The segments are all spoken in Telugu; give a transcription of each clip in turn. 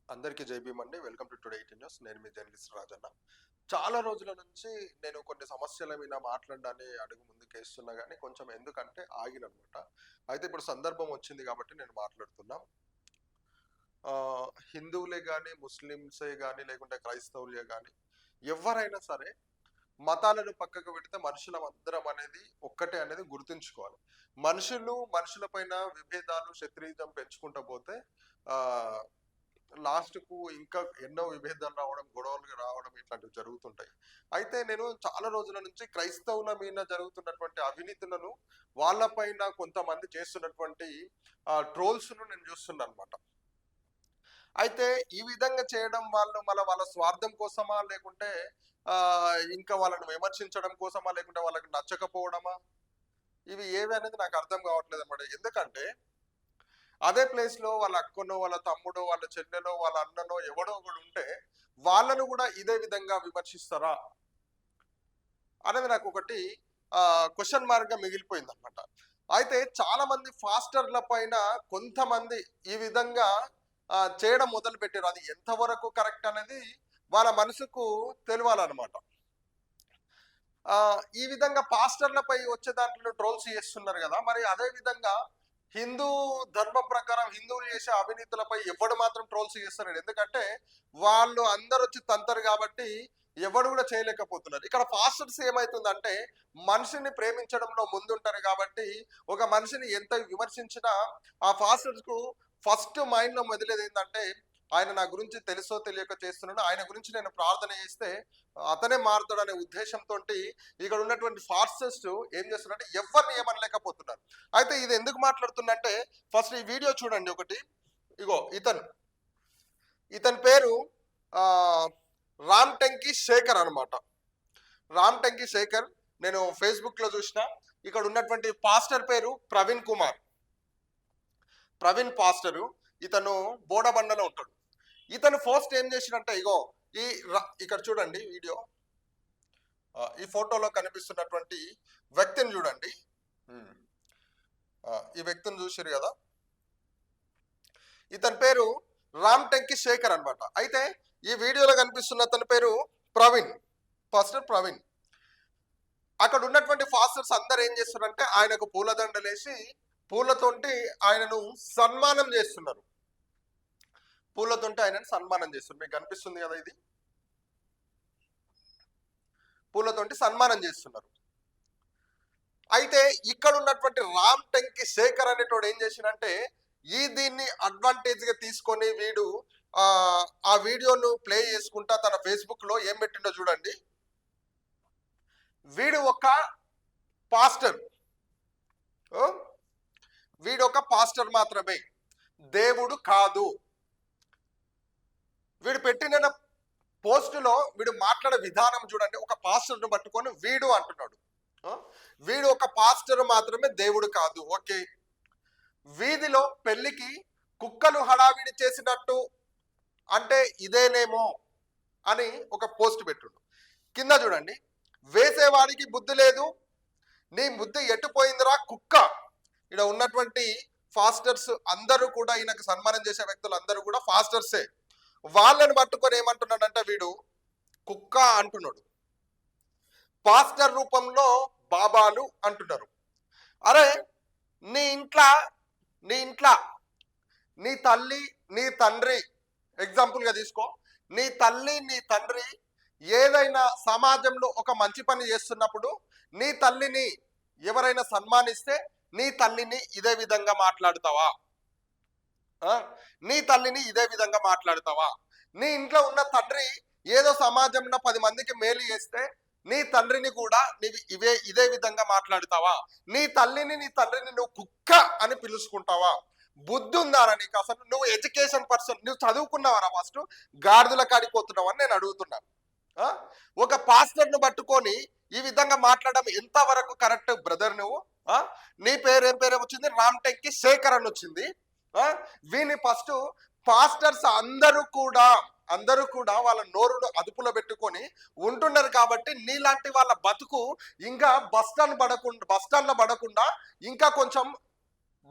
అందరికీ జై భీమ్ అండి. Welcome to today 18 news. నేను మీ జర్నలిస్ట్ రాజన్న. చాలా రోజుల నుంచి నేను కొన్ని సమస్యల మీద మాట్లాడడాన్ని అడుగు ముందుకేస్తున్నా గానీ కొంచెం ఎందుకంటే ఆగిననమాట. అయితే ఇప్పుడు సందర్భం వచ్చింది కాబట్టి నేను మాట్లాడుతున్నా. హిందువులే గానీ, ముస్లిమ్సే గానీ, లేకుంటే క్రైస్తవులే గానీ ఎవ్వరైనా సరే మతాలను పక్కకు పెడితే మనుషులమందరం అనేది ఒక్కటే అనేది గుర్తుంచుకోవాలి. మనుషుల పైన విభేదాలు, శత్రుయిజం పెంచుకుంటా పోతే ఆహ్ లాస్ట్‌కు ఇంకా ఎన్నో విభేదాలు రావడం, గొడవలు రావడం ఇట్లాంటివి జరుగుతుంటాయి. అయితే నేను చాలా రోజుల నుంచి క్రైస్తవుల మీద జరుగుతున్నటువంటి అవినీతులను, వాళ్ళ పైన కొంతమంది చేస్తున్నటువంటి ట్రోల్స్‌ను నేను చూస్తున్నానన్నమాట. అయితే ఈ విధంగా చేయడం వాళ్ళు వాళ్ళ స్వార్థం కోసమా? లేకుంటే ఇంకా వాళ్ళని విమర్శించడం కోసమా? లేకుంటే వాళ్ళకి నచ్చకపోవడమా? ఇవి ఏవి అనేది నాకు అర్థం కావట్లేదన్నమాట. ఎందుకంటే అదే ప్లేస్‌లో వాళ్ళ అక్కనో, వాళ్ళ తమ్ముడో, వాళ్ళ చెల్లెలో, వాళ్ళ అన్ననో ఎవడో ఒకడు ఉంటే వాళ్ళను కూడా ఇదే విధంగా విమర్శిస్తారా? అనేది నాకొకటి క్వెషన్ మార్క్‌గా మిగిలిపోయిందన్నమాట. అయితే చాలా మంది ఫాస్టర్‌ల పైన కొంతమంది ఈ విధంగా చేయడం మొదలుపెట్టారు. అది ఎంతవరకు కరెక్ట్ అనేది వాళ్ళ మనసుకు తెలవాలన్నమాట. ఈ విధంగా పాస్టర్‌లపై వచ్చే దాంట్లో ట్రోల్స్ చేస్తున్నారు గదా! మరి అదే విధంగా హిందూ ధర్మం ప్రకారం హిందువులు చేసే అవినీతులపై ఎవడు మాత్రం ట్రోల్స్ చేస్తలేడు. ఎందుకంటే వాళ్ళు అందరొచ్చి తంతరు కాబట్టి ఎవడు కూడా చేయలేకపోతున్నారు. ఇక్కడ పాస్టర్స్ ఏమైతుందంటే మనిషిని ప్రేమించడంలో ముందుంటారు కాబట్టి ఒక మనిషిని ఎంత విమర్శించినా ఆ పాస్టర్స్‌కు ఫస్ట్ మైండ్‌లో మెదిలేది ఏందంటే ఆయన నా గురించి తెలుసో తెలియక చేస్తున్నాడు. ఆయన గురించి నేను ప్రార్థన చేస్తే అతనే మారుతాడనే ఉద్దేశంతోటి ఇక్కడ ఉన్నటువంటి ఫాస్టర్స్ ఏం చేస్తున్నారంటే ఎవరిని ఏమనలేకపోతున్నారు. అయితే ఇది ఎందుకు మాట్లాడుతున్నంటే ఫస్ట్ ఈ వీడియో చూడండి ఒకటి. ఇగో ఇతని పేరు రామ్ టెంకి శేఖర్ అనమాట. రామ్ టెంకి శేఖర్ నేను ఫేస్బుక్ లో చూసిన. ఇక్కడ ఉన్నటువంటి పాస్టర్ పేరు ప్రవీణ్ కుమార్. ప్రవీణ్ పాస్టరు. ఇతను బోడబండలో ఉంటాడు. ఇతను పోస్ట్ ఏం చేసినంటే ఇగో ఇక్కడ చూడండి వీడియో. ఈ ఫోటోలో కనిపిస్తున్నటువంటి వ్యక్తిని చూడండి. ఈ వ్యక్తిని చూసారు కదా, ఇతని పేరు రామ్ టెంకి శేఖర్ అనమాట. అయితే ఈ వీడియోలో కనిపిస్తున్న అతని పేరు ప్రవీణ్, పాస్టర్ ప్రవీణ్. అక్కడ ఉన్నటువంటి ఫాస్టర్స్ అందరు ఏం చేస్తున్నారంటే ఆయనకు పూలదండలేసి పూలతోటి ఆయనను సన్మానం చేస్తున్నారు. పూలతోటి ఆయనను సన్మానం చేస్తున్నారు. మీకు కనిపిస్తుంది కదా, ఇది పూలతోటి సన్మానం చేస్తున్నారు. అయితే ఇక్కడ ఉన్నటువంటి రామ్ టెంకి శేఖర్ అనేటోడు ఏం చేసినంటే దీన్ని అడ్వాంటేజ్ గా తీసుకొని వీడు ఆ వీడియోను ప్లే చేసుకుంటా తన ఫేస్బుక్ లో ఏం పెట్టిండో చూడండి. వీడు ఒక పాస్టర్, వీడు ఒక పాస్టర్ మాత్రమే, దేవుడు కాదు. వీడు పెట్టిన పోస్టులో వీడు మాట్లాడే విధానం చూడండి. ఒక పాస్టర్ను పట్టుకొని వీడు అంటున్నాడు, వీడు ఒక పాస్టర్ మాత్రమే, దేవుడు కాదు. ఓకే, వీధిలో పెళ్లికి కుక్కలు హడావిడి చేసినట్టు అంటే ఇదేనేమో అని ఒక పోస్ట్ పెట్టుడు. కింద చూడండి, వేసేవాడికి బుద్ధి లేదు, నీ బుద్ధి ఎట్టుపోయిందిరా కుక్క. ఇక్కడ ఉన్నటువంటి ఫాస్టర్స్ అందరూ కూడా, ఈయనకు సన్మానం చేసే వ్యక్తులు అందరూ కూడా ఫాస్టర్సే. వాళ్ళని పట్టుకొని ఏమంటున్నాడంటే వీడు కుక్క అంటున్నాడు. పాస్టర్ రూపంలో బాబాలు అంటున్నారు. అరే నీ ఇంట్లో నీ తల్లి నీ తండ్రి ఎగ్జాంపుల్గా తీసుకో. నీ తల్లి నీ తండ్రి ఏదైనా సమాజంలో ఒక మంచి పని చేస్తున్నప్పుడు నీ తల్లిని ఎవరైనా సన్మానిస్తే నీ తల్లిని ఇదే విధంగా మాట్లాడుతావా? నీ తల్లిని ఇదే విధంగా మాట్లాడుతావా? నీ ఇంట్లో ఉన్న తండ్రి ఏదో సమాజంలో 10 మందికి మేలు చేస్తే నీ తండ్రిని కూడా ఇదే విధంగా మాట్లాడుతావా? నీ తండ్రిని నువ్వు కుక్క అని పిలుచుకుంటావా? బుద్ధి ఉందారా నీకు? అసలు నువ్వు ఎడ్యుకేషన్ పర్సన్, నువ్వు చదువుకున్నావరా? ఫస్ట్ గాడిదల కాడిపోతున్నావు అని నేను అడుగుతున్నాను. ఒక పాస్టర్ను పట్టుకొని ఈ విధంగా మాట్లాడడం ఎంతవరకు కరెక్ట్ బ్రదర్? నువ్వు నీ పేరు ఏం పేరు వచ్చింది? రామ్ టెంకి శేఖర్ అని వచ్చింది. వీని ఫస్ట్ పాస్టర్స్ అందరూ కూడా వాళ్ళ నోరును అదుపులో పెట్టుకొని ఉంటున్నారు కాబట్టి నీలాంటి వాళ్ళ బతుకు ఇంకా బస్టాండ్లో పడకుండా ఇంకా కొంచెం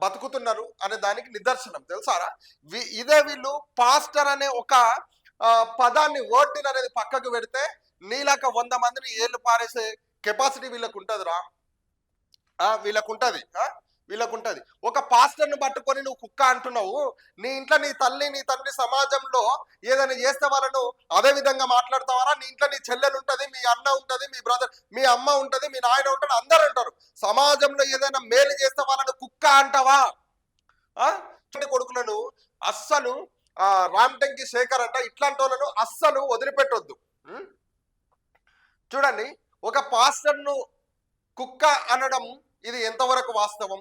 బతుకుతున్నారు అనే దానికి నిదర్శనం తెలుసారా. ఇదే వీళ్ళు పాస్టర్ అనే ఒక పదాన్ని వర్డ్ అనేది పక్కకు పెడితే నీలాక 100 మందిని ఏళ్ళు పారేసే కెపాసిటీ వీళ్ళకు ఉంటుందిరా. వీళ్ళకుంటది. ఒక పాస్టర్ని పట్టుకొని నువ్వు కుక్క అంటున్నావు, నీ ఇంట్లో నీ తల్లి నీ తండ్రి సమాజంలో ఏదైనా చేస్తే వాళ్ళను అదే విధంగా మాట్లాడతావారా? నీ ఇంట్లో నీ చెల్లెలు ఉంటది, మీ అన్న ఉంటది, మీ బ్రదర్, మీ అమ్మ ఉంటది, మీ నాయన ఉంటాడు, అందరు అంటారు. సమాజంలో ఏదైనా మేలు చేస్తే వాళ్ళను కుక్క అంటావా? కొడుకులను అస్సలు రామ్టంకి శేఖర్ అంట ఇట్లాంటి వాళ్ళను అస్సలు వదిలిపెట్టొద్దు. చూడండి, ఒక పాస్టర్ను కుక్క అనడం ఇది ఎంతవరకు వాస్తవం?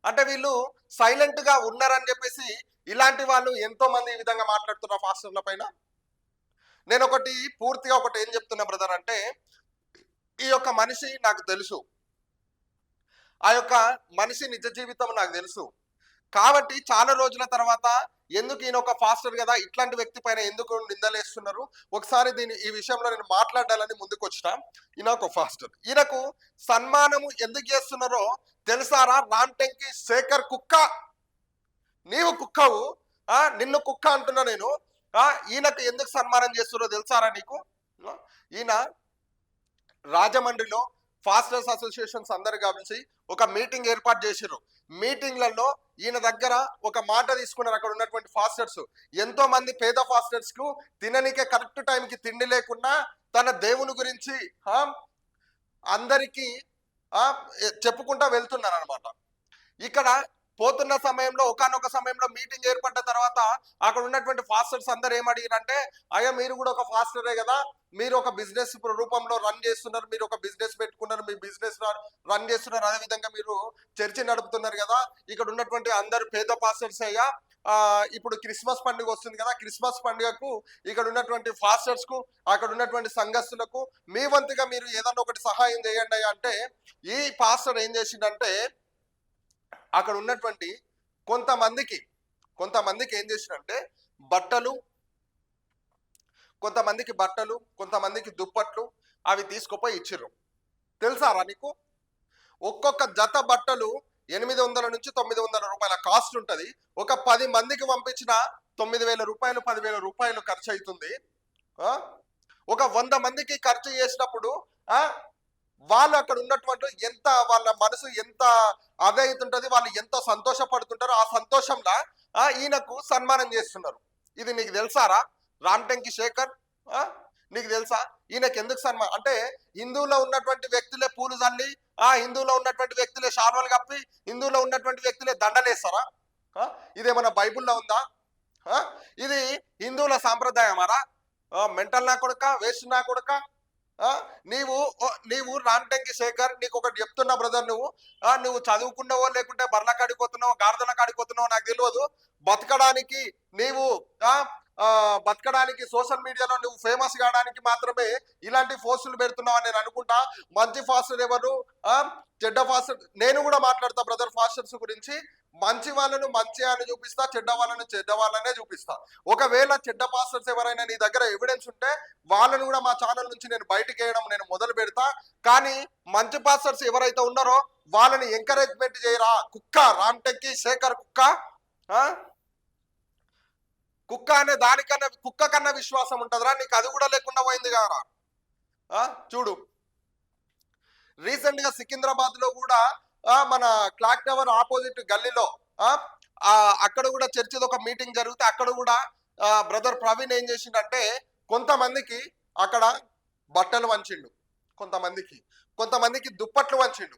అంటే వీళ్ళు సైలెంట్ గా ఉన్నారని చెప్పేసి ఇలాంటి వాళ్ళు ఎంతో మంది ఈ విధంగా మాట్లాడుతున్న పాస్టర్ల పైన. నేను పూర్తిగా ఏం చెప్తున్నా బ్రదర్ అంటే, ఈ యొక్క మనిషి నాకు తెలుసు, ఆ యొక్క మనిషి నిజ జీవితం నాకు తెలుసు. కాబట్టి చాలా రోజుల తర్వాత ఎందుకు ఈయన ఒక పాస్టర్ కదా, ఇట్లాంటి వ్యక్తి పైన ఎందుకు నిందలేస్తున్నారు, ఒకసారి ఈ విషయంలో నేను మాట్లాడాలని ముందుకు వచ్చిన. ఈయన ఒక పాస్టర్, ఈయనకు సన్మానము ఎందుకు చేస్తున్నారో తెలుసారా? రామ్టంకి శేఖర్ కుక్క, నీవు కుక్కవు, నిన్ను కుక్క అంటున్నా నేను. ఈయనకు ఎందుకు సన్మానం చేస్తున్నారో తెలుసారా నీకు? ఈయన రాజమండ్రిలో ఫాస్టర్స్ అసోసియేషన్స్ అందరు కలిసి ఒక మీటింగ్ ఏర్పాటు చేసిర్రు. మీటింగ్లలో ఈయన దగ్గర ఒక మాట తీసుకున్నారు. అక్కడ ఉన్నటువంటి ఫాస్టర్స్, ఎంతో మంది పేద ఫాస్టర్స్ కు తిననికే కరెక్ట్ టైంకి తిండి లేకుండా తన దేవుని గురించి అందరికీ చెప్పుకుంటా వెళ్తున్నారు అనమాట. ఇక్కడ పోతున్న సమయంలో ఒకానొక సమయంలో మీటింగ్ ఏర్పడ్డ తర్వాత అక్కడ ఉన్నటువంటి ఫాస్టర్స్ అందరు ఏమడిగారంటే, అయ్యా మీరు కూడా ఒక ఫాస్టరే కదా, మీరు ఒక బిజినెస్ రూపంలో రన్ చేస్తున్నారు, మీరు ఒక బిజినెస్ పెట్టుకున్నారు, మీ బిజినెస్ రన్ చేస్తున్నారు, అదేవిధంగా మీరు చర్చి నడుపుతున్నారు కదా, ఇక్కడ ఉన్నటువంటి అందరు పేద ఫాస్టర్స్ అయ్యా, ఇప్పుడు క్రిస్మస్ పండుగ వస్తుంది కదా, క్రిస్మస్ పండుగకు ఇక్కడ ఉన్నటువంటి ఫాస్టర్స్ కు అక్కడ ఉన్నటువంటి సంఘస్థులకు మీ వంతుగా మీరు ఏదన్నా ఒకటి సహాయం చేయండి అంటే, ఈ పాస్టర్ ఏం చేసిందంటే అక్కడ ఉన్నటువంటి కొంతమందికి ఏం చేసినంటే బట్టలు, కొంతమందికి దుప్పట్లు అవి తీసుకుపోయి ఇచ్చిర్రు. తెలుసారా నీకు? ఒక్కొక్క జత బట్టలు 800 నుంచి 900 రూపాయల కాస్ట్ ఉంటుంది. ఒక 10 మందికి పంపించిన 9,000 రూపాయలు 10,000 రూపాయలు ఖర్చు అవుతుంది. ఒక 100 మందికి ఖర్చు చేసినప్పుడు వాళ్ళు అక్కడ ఉన్నటువంటి ఎంత వాళ్ళ మనసు ఎంత అదవుతుంటది, వాళ్ళు ఎంత సంతోషపడుతుంటారో ఆ సంతోషంలో ఈయనకు సన్మానం చేస్తున్నారు. ఇది నీకు తెలుసారా రామ్టంకి శేఖర్? నీకు తెలుసా ఈయనకి ఎందుకు సన్మానం అంటే? హిందువులో ఉన్నటువంటి వ్యక్తులే పూలు చల్లి, హిందువులో ఉన్నటువంటి వ్యక్తులే శాల్వాలు కప్పి, హిందువులో ఉన్నటువంటి వ్యక్తులే దండలేస్తారా? ఇదేమన్నా బైబుల్లో ఉందా? ఇది హిందువుల సాంప్రదాయమారా? మెంటల్ నా కొడుక, వేస్ట్ నా కొడుక. నీవు రామ్టంకి శేఖర్, నీకు ఒకటి చెప్తున్నా బ్రదర్, నువ్వు చదువుకున్నావో లేకుంటే బర్ల కాడిపోతున్నావో గాడిదల కాడిపోతున్నావో నాకు తెలియదు. బతకడానికి బతకడానికి సోషల్ మీడియాలో నువ్వు ఫేమస్ కావడానికి మాత్రమే ఇలాంటి పోస్టులు పెడుతున్నావు అని నేను అనుకుంటా. మంచి ఫాస్టర్ ఎవరు, చెడ్డ ఫాస్టర్? నేను కూడా మాట్లాడతా బ్రదర్ ఫాస్టర్స్ గురించి. మంచి వాళ్ళను మంచి అని చూపిస్తా, చెడ్డ వాళ్ళను చెడ్డ వాళ్ళనే చూపిస్తా. ఒకవేళ చెడ్డ పాస్టర్స్ ఎవరైనా నీ దగ్గర ఎవిడెన్స్ ఉంటే వాళ్ళను కూడా మా ఛానల్ నుంచి నేను బయటకు వేయడం నేను మొదలు పెడతా. కానీ మంచి పాస్టర్స్ ఎవరైతే ఉన్నారో వాళ్ళని ఎంకరేజ్మెంట్ చేయరా. కుక్క రామ్టంకి శేఖర్ కుక్క అనే దానికన్నా కుక్క కన్నా విశ్వాసం ఉంటుందిరా నీకు? అది కూడా లేకుండా పోయింది కారా. చూడు, రీసెంట్ గా సికింద్రాబాద్ లో కూడా మన క్లాక్ టవర్ ఆపోజిట్ గల్లీలో అక్కడ కూడా చర్చిది ఒక మీటింగ్ జరిగితే అక్కడ కూడా బ్రదర్ ప్రవీణ్ ఏం చేసిండంటే కొంతమందికి అక్కడ బట్టలు వంచిండు, కొంతమందికి దుప్పట్లు వంచిండు.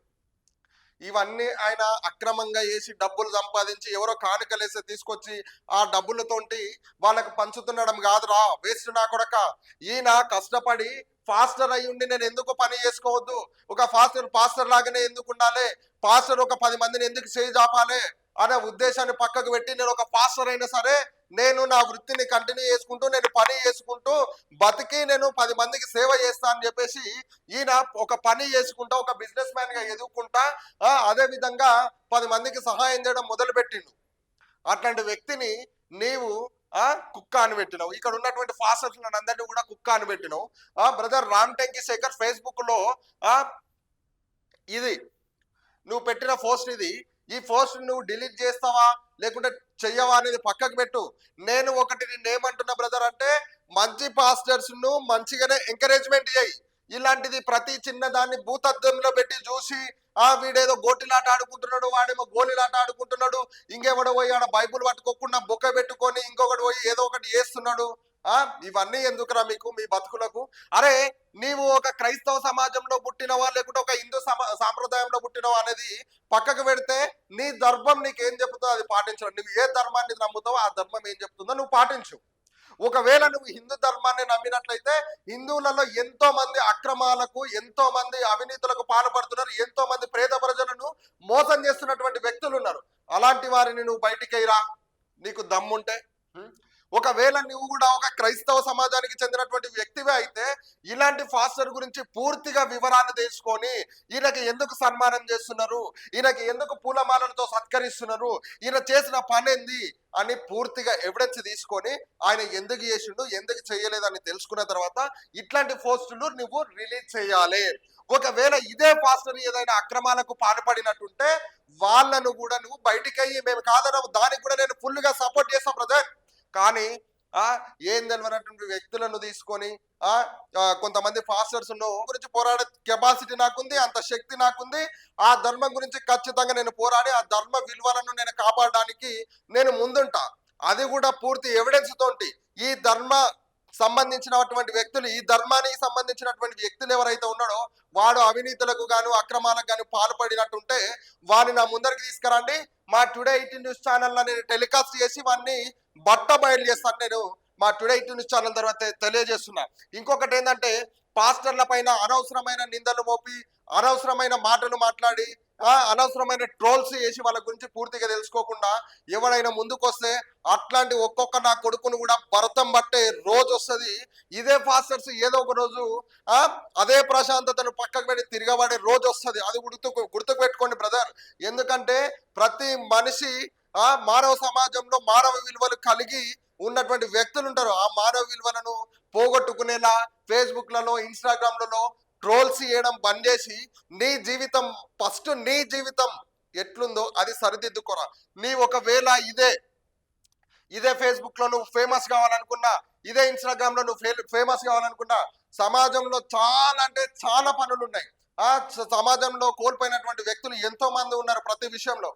ఇవన్నీ ఆయన అక్రమంగా వేసి డబ్బులు సంపాదించి ఎవరో కానుకలేసి తీసుకొచ్చి ఆ డబ్బులతోటి వాళ్ళకు పంచుతుండడం కాదురా వేస్ట్ నా కొడక. ఈయన కష్టపడి పాస్టర్ అయి ఉండి నేను ఎందుకు పని చేసుకోవద్దు, ఒక పాస్టర్ లాగానే ఎందుకు ఉండాలి, పాస్టర్ ఒక 10 మందిని ఎందుకు చేజాపాలి అనే ఉద్దేశాన్ని పక్కకు పెట్టి నేను ఒక పాస్టర్ అయినా సరే నేను నా వృత్తిని కంటిన్యూ చేసుకుంటూ నేను పని చేసుకుంటూ బతికి నేను 10 మందికి సేవ చేస్తా అని చెప్పేసి ఈయన ఒక పని చేసుకుంటా ఒక బిజినెస్ మ్యాన్ గా ఎదుగుకుంటా అదే విధంగా 10 మందికి సహాయం చేయడం మొదలుపెట్టిండు. అట్లాంటి వ్యక్తిని నీవు కుక్క అని పెట్టినావు. ఇక్కడ ఉన్నటువంటి ఫాస్టర్స్ అందరినీ కూడా కుక్క అని పెట్టినావు. బ్రదర్ రామ్టంకి శేఖర్ ఫేస్బుక్ లో ఇది నువ్వు పెట్టిన పోస్ట్, ఈ పోస్ట్ నువ్వు డిలీట్ చేస్తావా లేకుంటే చెయ్యవా అనేది పక్కకు పెట్టు. నేను ఒకటి నిన్నేమంటున్నా బ్రదర్ అంటే, మంచి పాస్టర్స్ ను మంచిగానే ఎంకరేజ్మెంట్ చేయి. ఇలాంటిది ప్రతి చిన్న దాన్ని భూతద్దంలో పెట్టి చూసి వీడేదో గోటిలాట ఆడుకుంటున్నాడు, వాడేమో గోలిలాట ఆడుకుంటున్నాడు, ఇంకెవడో పోయి ఆడ బైబుల్ పట్టుకోకుండా బొక్క పెట్టుకొని ఇంకొకటి పోయి ఏదో ఒకటి చేస్తున్నాడు. ఇవన్నీ ఎందుకురా మీకు మీ బతుకులకు? అరే నీవు ఒక క్రైస్తవ సమాజంలో పుట్టినవా లేకుంటే ఒక హిందూ సాంప్రదాయంలో పుట్టినవా అనేది పక్కకు పెడితే, నీ ధర్మం నీకేం చెప్తుందో అది పాటించడం. నువ్వు ఏ ధర్మాన్ని నమ్ముతావో ఆ ధర్మం ఏం చెప్తుందో నువ్వు పాటించు. ఒకవేళ నువ్వు హిందూ ధర్మాన్ని నమ్మినట్లయితే, హిందువులలో ఎంతో మంది అక్రమాలకు, ఎంతో మంది అవినీతులకు పాల్పడుతున్నారు, ఎంతో మంది పేద ప్రజలను మోసం చేస్తున్నటువంటి వ్యక్తులు ఉన్నారు. అలాంటి వారిని నువ్వు బయటికి రా, నీకు దమ్ముంటే. ఒకవేళ నువ్వు కూడా ఒక క్రైస్తవ సమాజానికి చెందినటువంటి వ్యక్తివే అయితే, ఇలాంటి ఫాస్టర్ గురించి పూర్తిగా వివరాలు తెలుసుకొని, ఈయనకి ఎందుకు సన్మానం చేస్తున్నారు, ఈయనకి ఎందుకు పూలమాలలతో సత్కరిస్తున్నారు, ఈయన చేసిన పని ఏంది అని పూర్తిగా ఎవిడెన్స్ తీసుకొని, ఆయన ఎందుకు చేసిండు ఎందుకు చేయలేదని తెలుసుకున్న తర్వాత ఇట్లాంటి పోస్టులు నువ్వు రిలీజ్ చేయాలి. ఒకవేళ ఇదే పాస్టర్ ఏదైనా అక్రమాలకు పాల్పడినట్టుంటే వాళ్ళను కూడా నువ్వు బయటికి అయ్యి, మేము కాదనము, దానికి కూడా నేను ఫుల్గా సపోర్ట్ చేస్తాను బ్రదర్. కానీ ఏం తెలియనటువంటి వ్యక్తులను తీసుకొని కొంతమంది పాస్టర్స్ గురించి పోరాడే కెపాసిటీ నాకుంది, అంత శక్తి నాకుంది. ఆ ధర్మం గురించి ఖచ్చితంగా నేను పోరాడి ఆ ధర్మ విలువలను నేను కాపాడడానికి నేను ముందుంటా. అది కూడా పూర్తి ఎవిడెన్స్ తోటి. ఈ ధర్మ సంబంధించినటువంటి వ్యక్తులు, ఈ ధర్మానికి సంబంధించినటువంటి వ్యక్తులు ఎవరైతే ఉన్నాడో వాడు అవినీతులకు గాను అక్రమాలకు గాను పాల్పడినట్టుంటే వాడిని నా ముందరికి తీసుకురండి. మా టుడే 18 న్యూస్ ఛానల్ నేను టెలికాస్ట్ చేసి వాడిని బట్ట బయలు చేస్తాను. నేను మా టుడే 18 న్యూస్ ఛానల్ తర్వాత తెలియజేస్తున్నా. ఇంకొకటి ఏంటంటే, పాస్టర్ల పైన అనవసరమైన నిందలు మోపి, అనవసరమైన మాటలు మాట్లాడి, అనవసరమైన ట్రోల్స్ చేసి వాళ్ళ గురించి పూర్తిగా తెలుసుకోకుండా ఎవడైనా ముందుకొస్తే అట్లాంటి ఒక్కొక్క నా కొడుకును కూడా భరతం పట్టే రోజు వస్తుంది. ఇదే పాస్టర్స్ ఏదో ఒక రోజు అదే ప్రశాంతతను పక్కకు పెట్టి తిరగబడే రోజు వస్తుంది. అది గుర్తుకు పెట్టుకోండి బ్రదర్. ఎందుకంటే ప్రతి మనిషి మానవ సమాజంలో మానవ విలువలు కలిగి ఉన్నటువంటి వ్యక్తులు ఉంటారు. ఆ మానవ విలువలను పోగొట్టుకునేలా ఫేస్బుక్లలో, ఇన్స్టాగ్రామ్లలో ట్రోల్స్ చేయడం బంద్ చేసి, నీ జీవితం ఫస్ట్, నీ జీవితం ఎట్లుందో అది సరిదిద్దుకోరా. నీ ఒకవేళ ఇదే ఫేస్బుక్ లో నువ్వు ఫేమస్ కావాలనుకున్నా, ఇదే ఇన్స్టాగ్రామ్ లో నువ్వు ఫేమస్ కావాలనుకున్నా, సమాజంలో చాలా అంటే చాలా పనులు ఉన్నాయి. సమాజంలో కోల్పోయినటువంటి వ్యక్తులు ఎంతో మంది ఉన్నారు. ప్రతి విషయంలో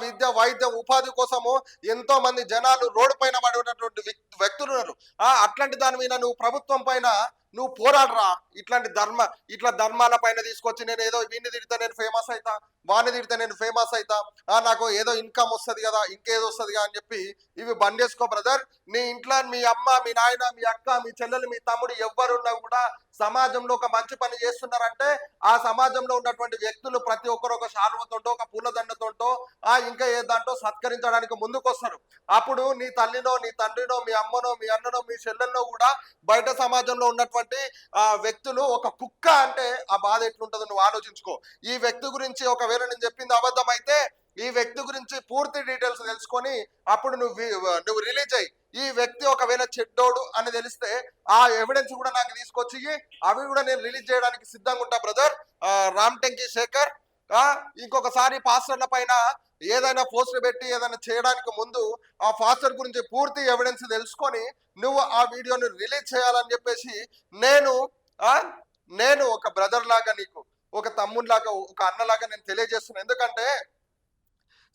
విద్య, వైద్యం, ఉపాధి కోసము ఎంతో మంది జనాలు రోడ్డు పైన పడి ఉన్నటువంటి వ్యక్తులు ఉన్నారు. అట్లాంటి దాని మీద నువ్వు ప్రభుత్వం పైన నువ్వు పోరాడరా. ఇట్లా ధర్మాల పైన తీసుకొచ్చి నేను ఏదో వీడిని తిడితే నేను ఫేమస్ అవుతా, వాడిని తిడితే నేను ఫేమస్ అవుతా, నాకు ఏదో ఇన్కమ్ వస్తుంది కదా, ఇంకేదో వస్తుంది కదా అని చెప్పి ఇవి బంద్ చేసుకో బ్రదర్. నీ ఇంట్లో మీ అమ్మ, మీ నాయన, మీ అక్క, మీ చెల్లెలు, మీ తమ్ముడు ఎవ్వరున్నా కూడా సమాజంలో ఒక మంచి పని చేస్తున్నారంటే ఆ సమాజంలో ఉన్నటువంటి వ్యక్తులు ప్రతి ఒక్కరు ఒక శాలువతోటో, ఒక పూలదండతోటో, ఇంకా ఏ దాంట్లో సత్కరించడానికి ముందుకు వస్తారు. అప్పుడు నీ తల్లినో, నీ తండ్రినో, మీ అమ్మనో, మీ అన్ననో, మీ చెల్లెల్లో కూడా బయట సమాజంలో ఉన్నటువంటి వ్యక్తులు ఒక కుక్క అంటే ఆ బాధ ఎట్లుంటుందో నువ్వు ఆలోచించుకో. ఈ వ్యక్తి గురించి ఒకవేళ నేను చెప్పింది అబద్ధం అయితే ఈ వ్యక్తి గురించి పూర్తి డీటెయిల్స్ తెలుసుకొని అప్పుడు నువ్వు రిలీజ్ అయ్యి, ఈ వ్యక్తి ఒకవేళ చెడ్డోడు అని తెలిస్తే ఆ ఎవిడెన్స్ కూడా నాకు తీసుకొచ్చి అవి కూడా నేను రిలీజ్ చేయడానికి సిద్ధంగా ఉంటా బ్రదర్. రామ్ టెంకి శేఖర్, ఇంకొకసారి పాస్టర్ల పైన ఏదైనా పోస్ట్ పెట్టి ఏదైనా చేయడానికి ముందు ఆ పాస్టర్ గురించి పూర్తి ఎవిడెన్స్ తెలుసుకొని నువ్వు ఆ వీడియోని రిలీజ్ చేయాలని చెప్పేసి నేను ఒక బ్రదర్ లాగా, నీకు ఒక తమ్ముడిలాగా, ఒక అన్నలాగా నేను తెలియజేస్తున్నాను. ఎందుకంటే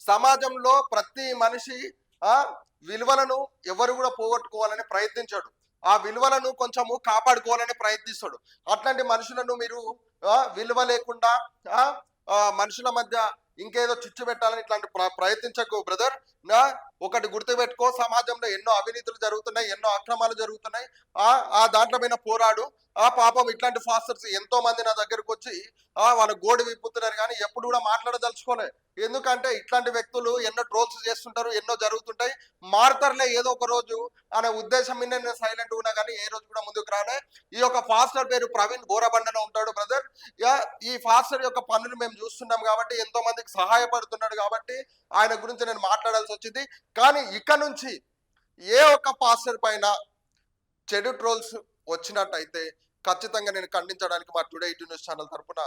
సమాజంలో ప్రతి మనిషి విలువలను ఎవరు కూడా పోగొట్టుకోవాలని ప్రయత్నించాడు. ఆ విలువలను కొంచెము కాపాడుకోవాలని ప్రయత్నిస్తాడు. అట్లాంటి మనుషులను మీరు విలువ లేకుండా మనుషుల మధ్య ఇంకేదో చిచ్చు పెట్టాలని ఇట్లాంటి ప్రయత్నించకు బ్రదర్. ఒకటి గుర్తుపెట్టుకో, సమాజంలో ఎన్నో అవినీతులు జరుగుతున్నాయి, ఎన్నో అక్రమాలు జరుగుతున్నాయి. దాంట్లో పైన పోరాడు. పాపం ఇట్లాంటి ఫాస్టర్స్ ఎంతో మంది నా దగ్గరకు వచ్చి వాళ్ళ గోడు విప్పుతున్నారు, కానీ ఎప్పుడు కూడా మాట్లాడదలుచుకోలే. ఎందుకంటే ఇట్లాంటి వ్యక్తులు ఎన్నో ట్రోల్స్ చేస్తుంటారు, ఎన్నో జరుగుతుంటాయి. మారుతారులే ఏదో ఒక రోజు అనే ఉద్దేశం మీద నేను సైలెంట్ ఉన్నా, కానీ ఏ రోజు కూడా ముందుకు రాలే. ఈ యొక్క ఫాస్టర్ పేరు ప్రవీణ్ బోరబండలో ఉంటాడు బ్రదర్. ఈ ఫాస్టర్ యొక్క పనులు మేము చూస్తున్నాం కాబట్టి, ఎంతో మందికి సహాయపడుతున్నాడు కాబట్టి ఆయన గురించి నేను మాట్లాడాల్సి వచ్చింది. కానీ ఇక నుంచి ఏ ఒక్క పాస్టర్ పైన చెడు ట్రోల్స్ వచ్చినట్టయితే ఖచ్చితంగా నేను ఖండించడానికి మా టుడే 18 న్యూస్ ఛానల్ తరఫున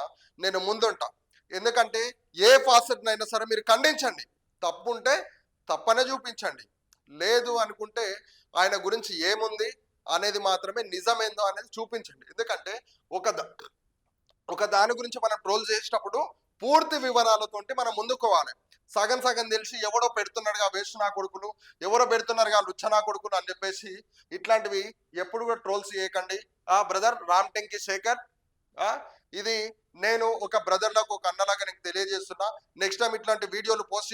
నేను ముందుంటా. ఎందుకంటే ఏ ఫాసెట్ అయినా సరే మీరు ఖండించండి, తప్పు ఉంటే తప్పనే చూపించండి, లేదు అనుకుంటే ఆయన గురించి ఏముంది అనేది మాత్రమే నిజమేందో అనేది చూపించండి. ఎందుకంటే ఒక ఒక దాని గురించి మనం ట్రోల్ చేసేటప్పుడు పూర్తి వివరాలతోటి మనం ముందుకోవాలి. సగం సగం తెలిసి ఎవడో పెడుతున్నాడుగా వేస్ట్ నా కొడుకులు, ఎవరో పెడుతున్నారుగా లుచ్చ నా కొడుకులు అని చెప్పేసి ఇట్లాంటివి ఎప్పుడు కూడా ట్రోల్స్ చేయకండి. బ్రదర్ రామ్ టెంకి శేఖర్, ఇది నేను ఒక బ్రదర్ లాగా ఒక అన్నలాగా నీకు తెలియజేస్తున్నా. నెక్స్ట్ టైం ఇట్లాంటి వీడియోలు పోస్ట్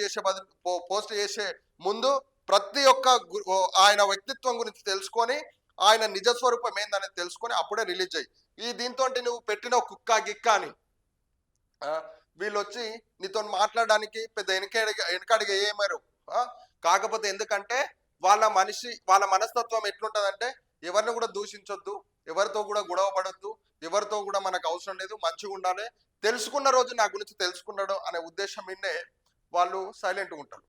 చేసే ముందు ప్రతి ఒక్క ఆయన వ్యక్తిత్వం గురించి తెలుసుకొని ఆయన నిజస్వరూపం ఏందనేది తెలుసుకొని అప్పుడే రిలీజ్ అయ్యి. దీంతో నువ్వు పెట్టిన కుక్క గిక్క అని వీళ్ళు వచ్చి నీతో మాట్లాడడానికి పెద్ద వెనకడిగా ఏమారు. కాకపోతే ఎందుకంటే వాళ్ళ మనస్తత్వం ఎట్లుంటదంటే ఎవరిని కూడా దూషించొద్దు, ఎవరితో కూడా గొడవ పడొద్దు, ఎవరితో కూడా మనకు అవసరం లేదు, మంచిగా ఉండాలి, తెలుసుకున్న రోజు నా గురించి తెలుసుకున్నాడు అనే ఉద్దేశం మీదే వాళ్ళు సైలెంట్గా ఉంటారు.